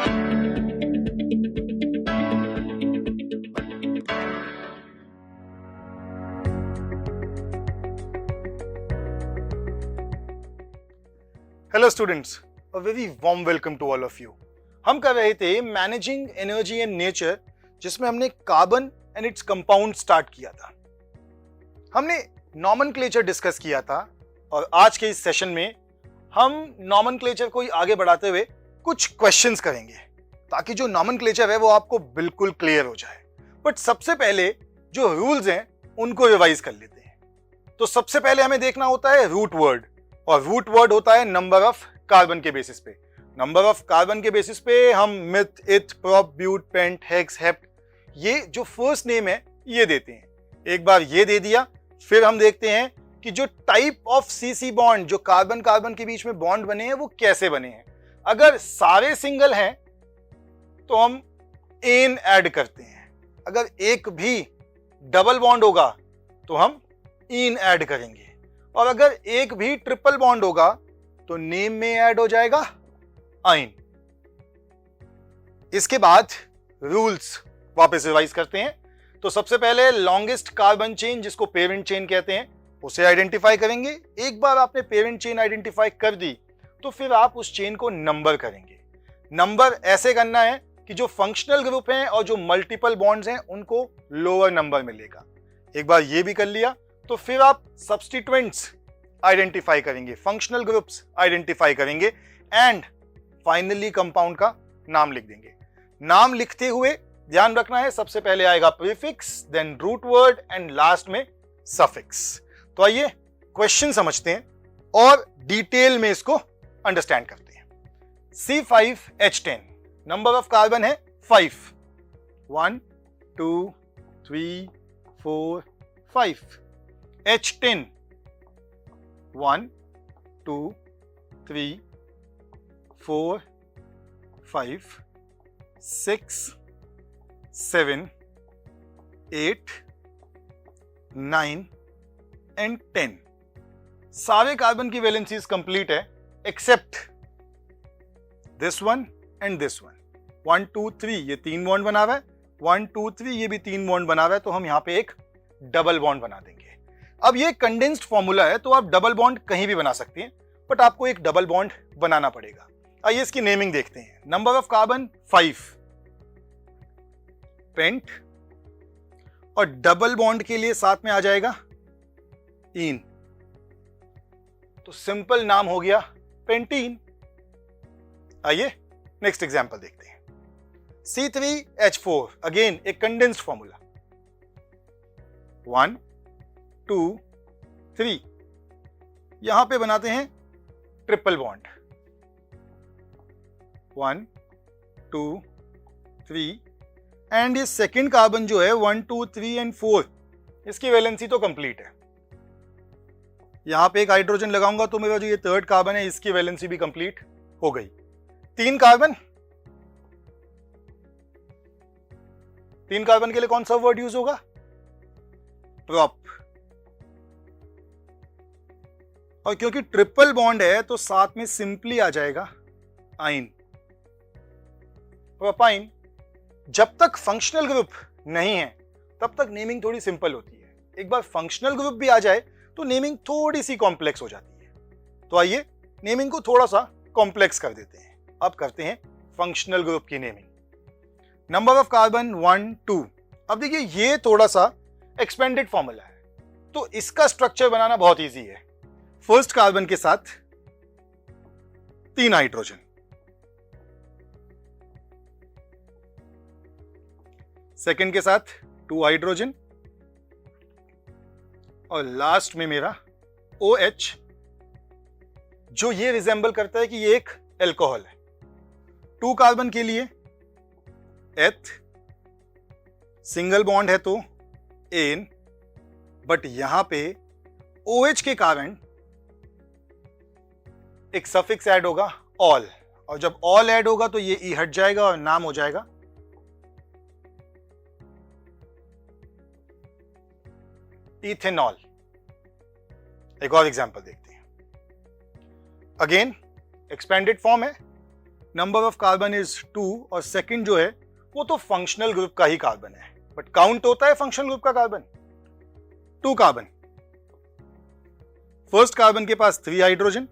Hello students, a very warm welcome to all of you. हम कर रहे थे मैनेजिंग एनर्जी एंड नेचर, जिसमें हमने carbon and its compound start किया था। हमने नॉमेनक्लेचर डिस्कस किया था और आज के इस सेशन में हम नॉमेनक्लेचर को ही आगे बढ़ाते हुए कुछ क्वेश्चंस करेंगे ताकि जो नॉमेनक्लेचर है वो आपको बिल्कुल क्लियर हो जाए। बट सबसे पहले जो रूल्स हैं उनको रिवाइज कर लेते हैं। तो सबसे पहले हमें देखना होता है रूट वर्ड, और रूट वर्ड होता है नंबर ऑफ कार्बन के बेसिस पे। नंबर ऑफ कार्बन के बेसिस पे हम meth, eth, prop, but, pent, hex, hept, ये जो फर्स्ट नेम है ये देते हैं। एक बार ये दे दिया, फिर हम देखते हैं कि जो टाइप ऑफ सीसी बॉन्ड, जो कार्बन कार्बन के बीच में बॉन्ड बने हैं वो कैसे बने हैं। अगर सारे सिंगल हैं तो हम एन ऐड करते हैं, अगर एक भी डबल बॉन्ड होगा तो हम इन ऐड करेंगे, और अगर एक भी ट्रिपल बॉन्ड होगा तो नेम में ऐड हो जाएगा आइन। इसके बाद रूल्स वापस रिवाइज करते हैं। तो सबसे पहले लॉन्गेस्ट कार्बन चेन, जिसको पेरेंट चेन कहते हैं, उसे आइडेंटिफाई करेंगे। एक बार आपने पेरेंट चेन आइडेंटिफाई कर दी तो फिर आप उस चेन को नंबर करेंगे। नंबर ऐसे करना है कि जो फंक्शनल ग्रुप हैं और जो मल्टीपल बॉन्ड्स हैं उनको लोअर नंबर मिलेगा। एक बार ये भी कर लिया तो फिर आप सब्स्टिट्यूएंट्स आइडेंटिफाई करेंगे, फंक्शनल ग्रुप्स आइडेंटिफाई करेंगे, एंड फाइनली कंपाउंड का नाम लिख देंगे। नाम लिखते हुए ध्यान रखना है सबसे पहले आएगा prefix, then root word and last में सफिक्स। तो आइए क्वेश्चन समझते हैं और डिटेल में इसको अंडरस्टैंड करते हैं। C5H10 नंबर ऑफ कार्बन है 5, 1 2 3 4 5। H10 1 2 3 4 5 6 7 8 9 and 10। सारे कार्बन की वैलेंसीज कंप्लीट है except this one and this one. 1 2 3 ये 3 बॉन्ड बना हुआ है, 1 2 3 ये भी 3 बॉन्ड बना हुआ है, तो हम यहां पे एक डबल बॉन्ड बना देंगे। अब ये कंडेंस्ड फॉर्मूला है तो आप डबल बॉन्ड कहीं भी बना सकते हैं, बट आपको एक डबल बॉन्ड बनाना पड़ेगा। आइए इसकी नेमिंग देखते हैं। नंबर ऑफ कार्बन 5, पेंट, और डबल बॉन्ड के लिए साथ में आ जाएगा इन, तो सिंपल नाम हो गया पेंटीन। आइए नेक्स्ट एग्जांपल देखते हैं। C3H4 अगेन एक कंडेंस्ड फॉर्मूला, 1 2 3, यहां पे बनाते हैं ट्रिपल बॉन्ड, 1 2 3, एंड ये सेकेंड कार्बन जो है 1 2 3 एंड 4, इसकी वैलेंसी तो कंप्लीट है। यहां पे एक हाइड्रोजन लगाऊंगा तो मेरा जो ये थर्ड कार्बन है इसकी वैलेंसी भी कंप्लीट हो गई। 3 कार्बन, 3 कार्बन के लिए कौन सा वर्ड यूज होगा? प्रोप। और क्योंकि ट्रिपल बॉन्ड है तो साथ में सिंपली आ जाएगा आइन, प्रोपाइन। जब तक फंक्शनल ग्रुप नहीं है तब तक नेमिंग थोड़ी सिंपल होती है, एक बार फंक्शनल ग्रुप भी आ जाए तो नेमिंग थोड़ी सी कॉम्प्लेक्स हो जाती है। तो आइए नेमिंग को थोड़ा सा कॉम्प्लेक्स कर देते हैं। अब करते हैं फंक्शनल ग्रुप की नेमिंग। Number of carbon 1 2। अब देखिए ये थोड़ा सा एक्सपेंडेड फॉर्मूला है तो इसका स्ट्रक्चर बनाना बहुत इजी है। फर्स्ट कार्बन के साथ 3 हाइड्रोजन, सेकंड के साथ 2 हाइड्रोजन, और लास्ट में मेरा OH, जो ये रिजेंबल करता है कि ये एक एल्कोहल है। 2 कार्बन के लिए एथ, सिंगल बॉन्ड है तो एन, बट यहां पे OH के कारण एक सफिक्स ऐड होगा ऑल, और जब ऑल ऐड होगा तो ये ई हट जाएगा और नाम हो जाएगा इथेनॉल। एक और एग्जांपल देखते हैं। अगेन एक्सपेंडेड फॉर्म है, नंबर ऑफ कार्बन इज 2 और सेकंड जो है वो तो फंक्शनल ग्रुप का ही कार्बन है, बट काउंट होता है फंक्शनल ग्रुप का कार्बन 2 कार्बन। फर्स्ट कार्बन के पास 3 हाइड्रोजन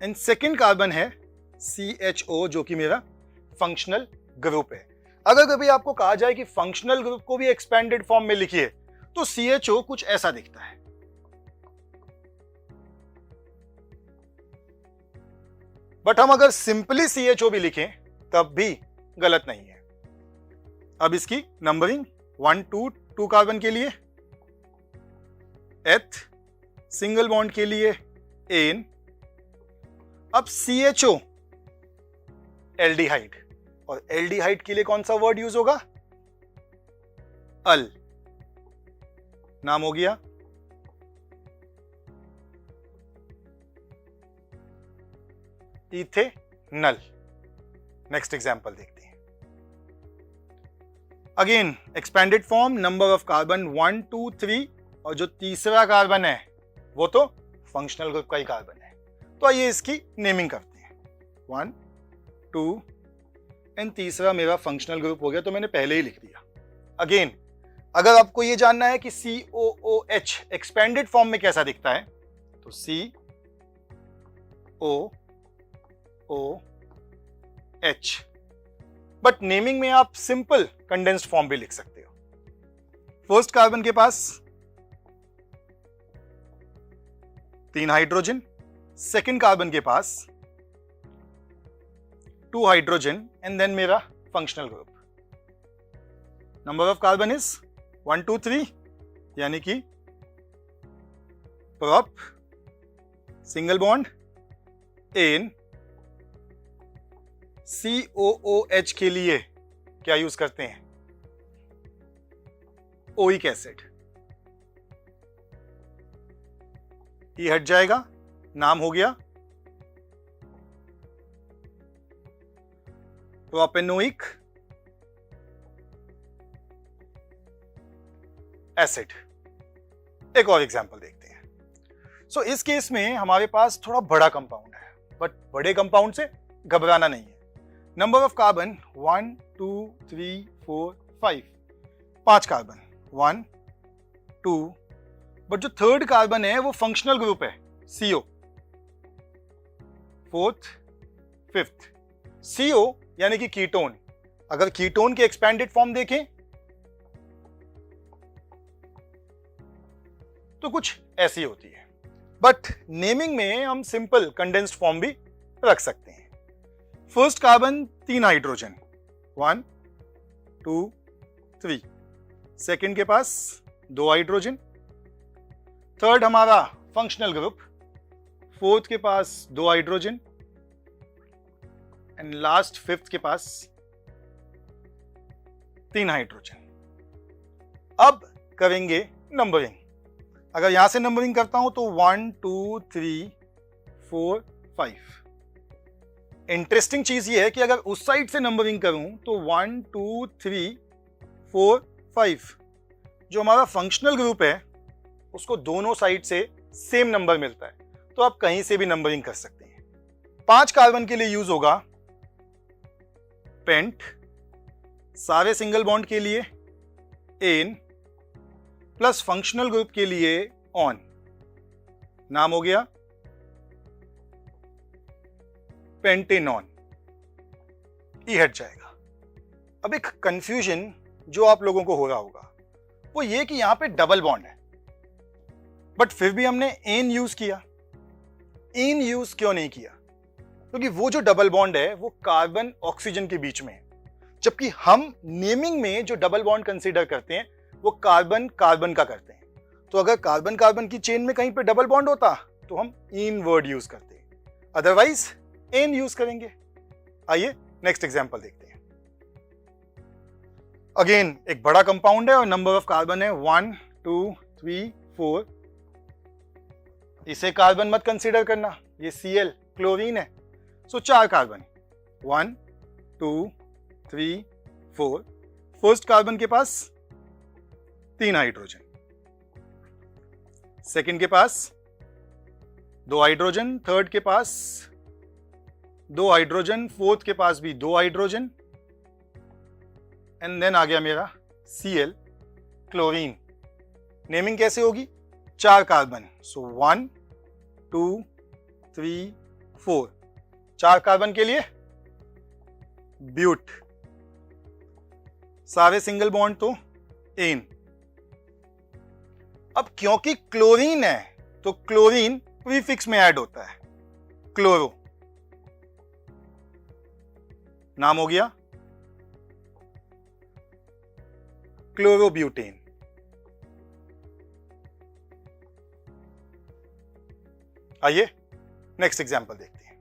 एंड सेकंड कार्बन है CHO जो कि मेरा फंक्शनल ग्रुप है। अगर कभी आपको कहा जाए कि फंक्शनल ग्रुप को भी एक्सपेंडेड फॉर्म में लिखिए तो CHO कुछ ऐसा दिखता है। बट हम अगर सिंपली CHO भी लिखें तब भी गलत नहीं है। अब इसकी नंबरिंग 1 2 कार्बन के लिए एथ, सिंगल बॉन्ड के लिए एन। अब CHO एल्डिहाइड, और एल्डिहाइड के लिए कौन सा वर्ड यूज होगा? अल। नाम हो गया इथेनल। नेक्स्ट एग्जांपल देखते हैं। Again expanded form, number of carbon 1 2 3 और जो तीसरा कार्बन है वो तो फंक्शनल ग्रुप का ही कार्बन है। तो आइए इसकी नेमिंग करते हैं। 1 2 एंड तीसरा मेरा फंक्शनल ग्रुप हो गया, तो मैंने पहले ही लिख दिया। अगेन अगर आपको यह जानना है कि COOH एक्सपेंडेड फॉर्म में कैसा दिखता है तो COOH, बट नेमिंग में आप सिंपल कंडेंस्ड फॉर्म भी लिख सकते हो। फर्स्ट कार्बन के पास 3 हाइड्रोजन, सेकंड कार्बन के पास 2 हाइड्रोजन एंड देन मेरा functional group. Number of carbon is 1 2 3 यानी कि prop, single bond ane. COOH के लिए क्या यूज करते हैं? Oic acid. ये हट जाएगा, नाम हो गया प्रोपेनोइक एसिड। एक और एग्जांपल देखते हैं। सो इस केस में हमारे पास थोड़ा बड़ा कंपाउंड है, बट बड़े कंपाउंड से घबराना नहीं है। Number of carbon 1 2 3 4 5, 5 carbon 1 2, but जो थर्ड कार्बन है वो फंक्शनल ग्रुप है CO। फोर्थ, फिफ्थ, CO यानी कि कीटोन। अगर कीटोन की एक्सपेंडेड फॉर्म देखें तो कुछ ऐसी होती है, बट नेमिंग में हम सिंपल कंडेंस्ड फॉर्म भी रख सकते हैं। फर्स्ट कार्बन 3 हाइड्रोजन 1 2 3, सेकंड के पास 2 हाइड्रोजन, थर्ड हमारा फंक्शनल ग्रुप, फोर्थ के पास 2 हाइड्रोजन एंड लास्ट फिफ्थ के पास 3 हाइड्रोजन। अब करेंगे नंबरिंग। अगर यहां से नंबरिंग करता हूं तो 1 2 3 4 5। इंटरेस्टिंग चीज ये है कि अगर उस साइड से नंबरिंग करूं तो 1 2 3 4 5, जो हमारा फंक्शनल ग्रुप है उसको दोनों साइड से सेम नंबर मिलता है, तो आप कहीं से भी नंबरिंग कर सकते हैं। 5 कार्बन के लिए यूज होगा पेंट, सारे सिंगल बॉन्ड के लिए एन, प्लस फंक्शनल ग्रुप के लिए ऑन। नाम हो गया पेंटेनॉन। ई हट जाएगा। अब एक कंफ्यूजन जो आप लोगों को हो रहा होगा वो ये कि यहां पे डबल बॉन्ड है, बट फिर भी हमने एन यूज किया। एन यूज क्यों नहीं किया? क्योंकि वो जो डबल बॉन्ड है वो कार्बन ऑक्सीजन के बीच में है, जबकि हम नेमिंग में जो डबल बॉन्ड कंसीडर करते हैं वो कार्बन कार्बन का करते हैं। तो अगर कार्बन कार्बन की चेन में कहीं पे डबल बॉन्ड होता तो हम इन वर्ड यूज करते हैं, अदरवाइज एन यूज करेंगे। आइए नेक्स्ट एग्जांपल देखते हैं। अगेन एक बड़ा कंपाउंड है और नंबर ऑफ कार्बन है 1 2 3 4। इसे कार्बन मत कंसीडर करना, ये Cl क्लोरीन है। सो 4 कार्बन 1 2 3 4। फर्स्ट कार्बन के पास 3 हाइड्रोजन, सेकंड के पास 2 हाइड्रोजन, थर्ड के पास 2 हाइड्रोजन, फोर्थ के पास भी 2 हाइड्रोजन, एंड देन आ गया मेरा Cl, क्लोरीन। नेमिंग कैसे होगी? 4 कार्बन, सो 1 2 3 4, 4 कार्बन के लिए ब्यूट, सारे सिंगल बॉन्ड तो एन। अब क्योंकि क्लोरीन है तो क्लोरीन प्रीफिक्स में ऐड होता है, क्लोरो, नाम हो गया क्लोरोब्यूटेन। आइए नेक्स्ट एग्जांपल देखते हैं।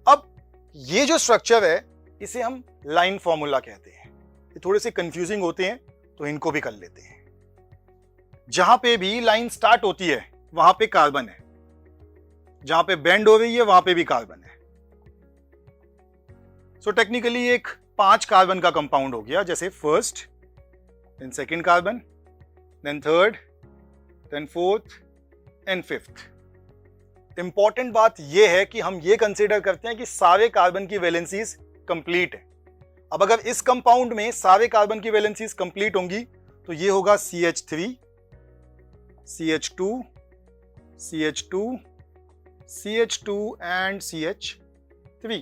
अब ये जो स्ट्रक्चर है इसे हम लाइन फॉर्मूला कहते हैं। ये थोड़े से कंफ्यूजिंग होते हैं तो इनको भी कर लेते हैं। जहां पे भी लाइन स्टार्ट होती है वहां पे कार्बन है, जहां पे बेंड हो रही है वहां पे भी कार्बन है। सो टेक्निकली एक 5 कार्बन का कंपाउंड हो गया, जैसे first, then second carbon, then third, then fourth and fifth. Important बात यह है कि हम ये कंसीडर करते हैं कि सारे कार्बन की वैलेंसीज कंप्लीट है। अब अगर इस कंपाउंड में सारे कार्बन की वैलेंसीज कंप्लीट होंगी तो ये होगा CH3, CH2, CH2, CH2 and CH3।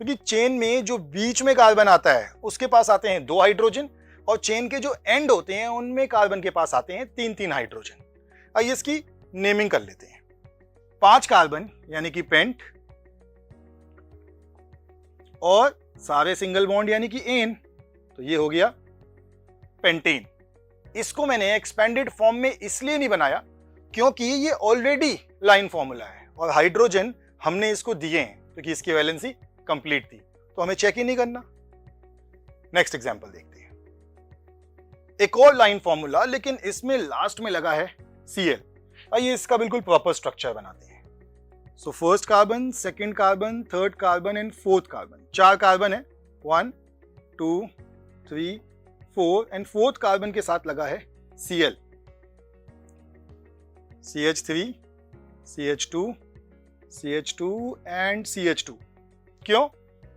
क्योंकि चेन में जो बीच में कार्बन आता है उसके पास आते हैं 2 हाइड्रोजन, और चेन के जो एंड होते हैं उनमें कार्बन के पास आते हैं 3-3 हाइड्रोजन। आइए इसकी नेमिंग कर लेते हैं। 5 कार्बन यानी कि पेंट, और सारे सिंगल बॉन्ड यानी कि एन, तो ये हो गया पेंटेन। इसको मैंने एक्सपेंडेड फॉर्म में इसलिए नहीं बनाया क्योंकि ये ऑलरेडी लाइन फॉर्मूला है और हाइड्रोजन हमने इसको दिए हैं क्योंकि इसकी वैलेंसी कंप्लीट थी, तो हमें चेक ही नहीं करना। नेक्स्ट एग्जांपल देखते हैं। एक और लाइन फॉर्मूला, लेकिन इसमें लास्ट में लगा है Cl। आइए इसका बिल्कुल प्रॉपर स्ट्रक्चर बनाते हैं। So first carbon, second carbon, third carbon and fourth carbon. 4 carbon है, 1 2 3 4, एंड फोर्थ कार्बन के साथ लगा है Cl, CH3, CH2, CH2 and CH2। क्यों?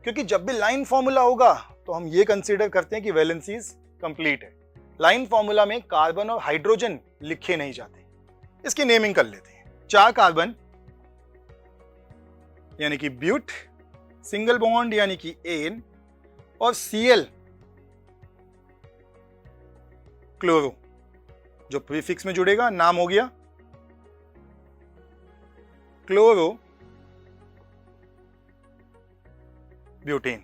क्योंकि जब भी लाइन फॉर्मूला होगा तो हम ये कंसीडर करते हैं कि वैलेंसीज कंप्लीट है। लाइन फॉर्मूला में कार्बन और हाइड्रोजन लिखे नहीं जाते। इसकी नेमिंग कर लेते हैं। 4 कार्बन यानी कि ब्यूट, सिंगल बॉन्ड यानी कि एन, और Cl, क्लोरो, जो प्रीफिक्स में जुड़ेगा नाम हो गया क्लोरो ब्यूटेन।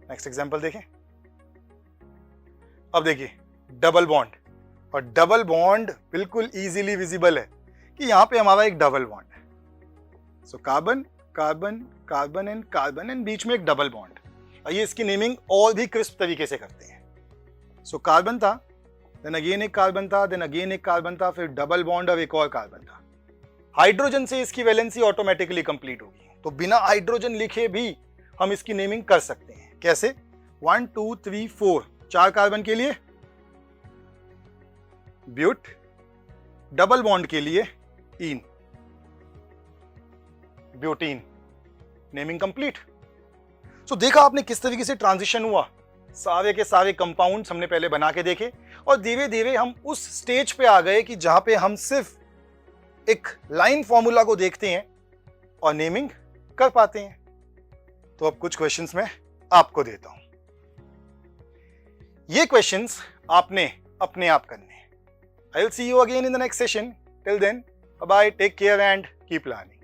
नेक्स्ट एग्जांपल देखें। अब देखिए डबल बॉन्ड, और डबल बॉन्ड बिल्कुल इजीली विजिबल है कि यहां पे हमारा एक डबल बॉन्ड है। So carbon carbon carbon and बीच में एक डबल बॉन्ड। आइए इसकी नेमिंग और भी क्रिस्प तरीके से करते हैं। सो कार्बन था, देन अगेन एक कार्बन था, देन अगेन एक कार्बन था, फिर डबल बॉन्ड और एक और कार्बन था। हाइड्रोजन से इसकी वैलेंसी ऑटोमेटिकली कंप्लीट होगी, तो बिना हाइड्रोजन लिखे भी हम इसकी नेमिंग कर सकते हैं। कैसे? 1 2 3 4, 4 कार्बन के लिए ब्यूट, डबल बॉन्ड के लिए ene, butene. Naming complete. So देखा आपने किस तरीके से ट्रांजिशन हुआ। सारे के सारे कंपाउंड्स हमने पहले बना के देखे, और धीरे धीरे हम उस स्टेज पे आ गए कि जहां पे हम सिर्फ एक लाइन फॉर्मूला को देखते हैं और नेमिंग कर पाते हैं। तो अब कुछ क्वेश्चंस मैं आपको देता हूं। ये क्वेश्चंस आपने अपने आप करने हैं। I will see you again in the next session. Till then, bye bye, take care and keep learning.